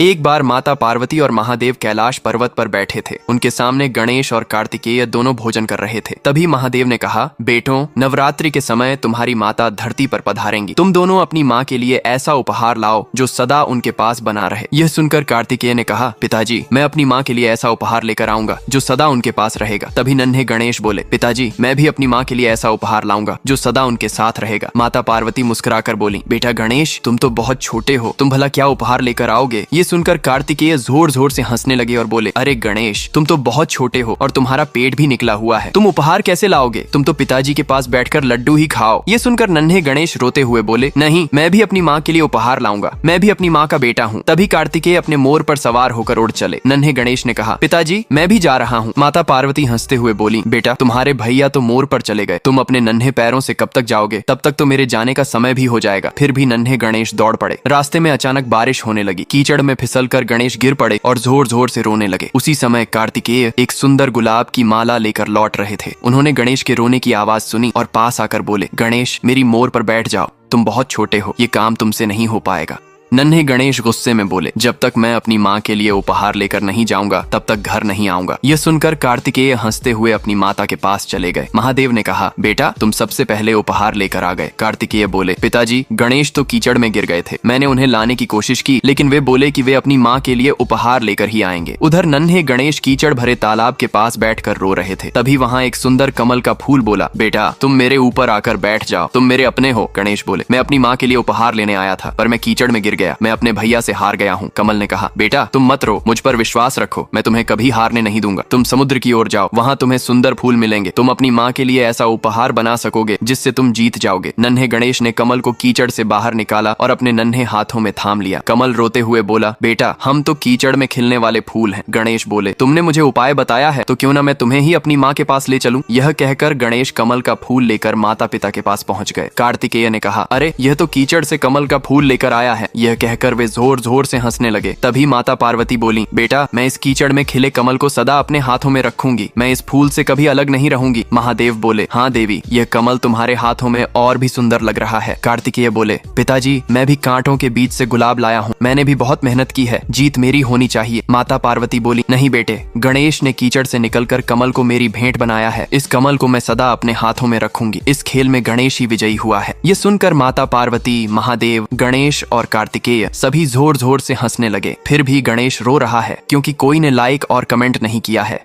एक बार माता पार्वती और महादेव कैलाश पर्वत पर बैठे थे। उनके सामने गणेश और कार्तिकेय दोनों भोजन कर रहे थे। तभी महादेव ने कहा, बेटों, नवरात्रि के समय तुम्हारी माता धरती पर पधारेंगी। तुम दोनों अपनी माँ के लिए ऐसा उपहार लाओ जो सदा उनके पास बना रहे। यह सुनकर कार्तिकेय ने कहा, पिताजी, मैं अपनी माँ के लिए ऐसा उपहार लेकर आऊंगा जो सदा उनके पास रहेगा। तभी नन्हे गणेश बोले, पिताजी, मैं भी अपनी माँ के लिए ऐसा उपहार लाऊंगा जो सदा उनके साथ रहेगा। माता पार्वती मुस्कुराकर बोली, बेटा गणेश, तुम तो बहुत छोटे हो, तुम भला क्या उपहार लेकर आओगे? ये सुनकर कार्तिकेय जोर जोर से हंसने लगे और बोले, अरे गणेश, तुम तो बहुत छोटे हो और तुम्हारा पेट भी निकला हुआ है, तुम उपहार कैसे लाओगे? तुम तो पिताजी के पास बैठकर लड्डू ही खाओ। ये सुनकर नन्हे गणेश रोते हुए बोले, नहीं, मैं भी अपनी माँ के लिए उपहार लाऊंगा, मैं भी अपनी माँ का बेटा हूँ। तभी कार्तिकेय अपने मोर पर सवार होकर उड़ चले। नन्हे गणेश ने कहा, पिताजी, मैं भी जा रहा हूँ। माता पार्वती हंसते हुए बोली, बेटा, तुम्हारे भैया तो मोर पर चले गए, तुम अपने नन्हे पैरों से कब तक जाओगे? तब तक तो मेरे जाने का समय भी हो जाएगा। फिर भी नन्हे गणेश दौड़ पड़े। रास्ते में अचानक बारिश होने लगी। कीचड़ में फिसलकर गणेश गिर पड़े और जोर जोर से रोने लगे। उसी समय कार्तिकेय एक सुंदर गुलाब की माला लेकर लौट रहे थे। उन्होंने गणेश के रोने की आवाज सुनी और पास आकर बोले, गणेश, मेरी मोर पर बैठ जाओ, तुम बहुत छोटे हो, ये काम तुमसे नहीं हो पाएगा। नन्हे गणेश गुस्से में बोले, जब तक मैं अपनी माँ के लिए उपहार लेकर नहीं जाऊंगा तब तक घर नहीं आऊंगा। यह सुनकर कार्तिकेय हंसते हुए अपनी माता के पास चले गए। महादेव ने कहा, बेटा, तुम सबसे पहले उपहार लेकर आ गए। कार्तिकेय बोले, पिताजी, गणेश तो कीचड़ में गिर गए थे, मैंने उन्हें लाने की कोशिश की, लेकिन वे बोले कि वे अपनी माँ के लिए उपहार लेकर ही आएंगे। उधर नन्हे गणेश कीचड़ भरे तालाब के पास बैठकर रो रहे थे। तभी वहाँ एक सुंदर कमल का फूल बोला, बेटा, तुम मेरे ऊपर आकर बैठ जाओ, तुम मेरे अपने हो। गणेश बोले, मैं अपनी माँ के लिए उपहार लेने आया था, पर मैं कीचड़ में गिर गया, मैं अपने भैया से हार गया हूँ। कमल ने कहा, बेटा, तुम मत रो, मुझ पर विश्वास रखो, मैं तुम्हें कभी हारने नहीं दूंगा। तुम समुद्र की ओर जाओ, वहाँ तुम्हें सुंदर फूल मिलेंगे, तुम अपनी माँ के लिए ऐसा उपहार बना सकोगे जिससे तुम जीत जाओगे। नन्हे गणेश ने कमल को कीचड़ से बाहर निकाला और अपने नन्हे हाथों में थाम लिया। कमल रोते हुए बोला, बेटा, हम तो कीचड़ में खिलने वाले फूल हैं। गणेश बोले, तुमने मुझे उपाय बताया है, तो क्यों ना मैं तुम्हें ही अपनी माँ के पास ले चलूं। यह कहकर गणेश कमल का फूल लेकर माता पिता के पास पहुंच गए। कार्तिकेय ने कहा, अरे, यह तो कीचड़ से कमल का फूल लेकर आया है। यह कहकर वे जोर जोर से हंसने लगे। तभी माता पार्वती बोली, बेटा, मैं इस कीचड़ में खिले कमल को सदा अपने हाथों में रखूंगी, मैं इस फूल से कभी अलग नहीं रहूंगी। महादेव बोले, हाँ देवी, यह कमल तुम्हारे हाथों में और भी सुंदर लग रहा है। कार्तिकेय बोले, पिताजी, मैं भी कांटों के बीच से गुलाब लाया हूँ, मैंने भी बहुत मेहनत की है, जीत मेरी होनी चाहिए। माता पार्वती बोली, नहीं बेटे, गणेश ने कीचड़ से निकलकर कमल को मेरी भेंट बनाया है, इस कमल को मैं सदा अपने हाथों में रखूंगी। इस खेल में गणेश ही विजयी हुआ है। ये सुनकर माता पार्वती, महादेव, गणेश और कार्तिकेय सभी जोर जोर से हंसने लगे। फिर भी गणेश रो रहा है क्योंकि कोई ने लाइक और कमेंट नहीं किया है।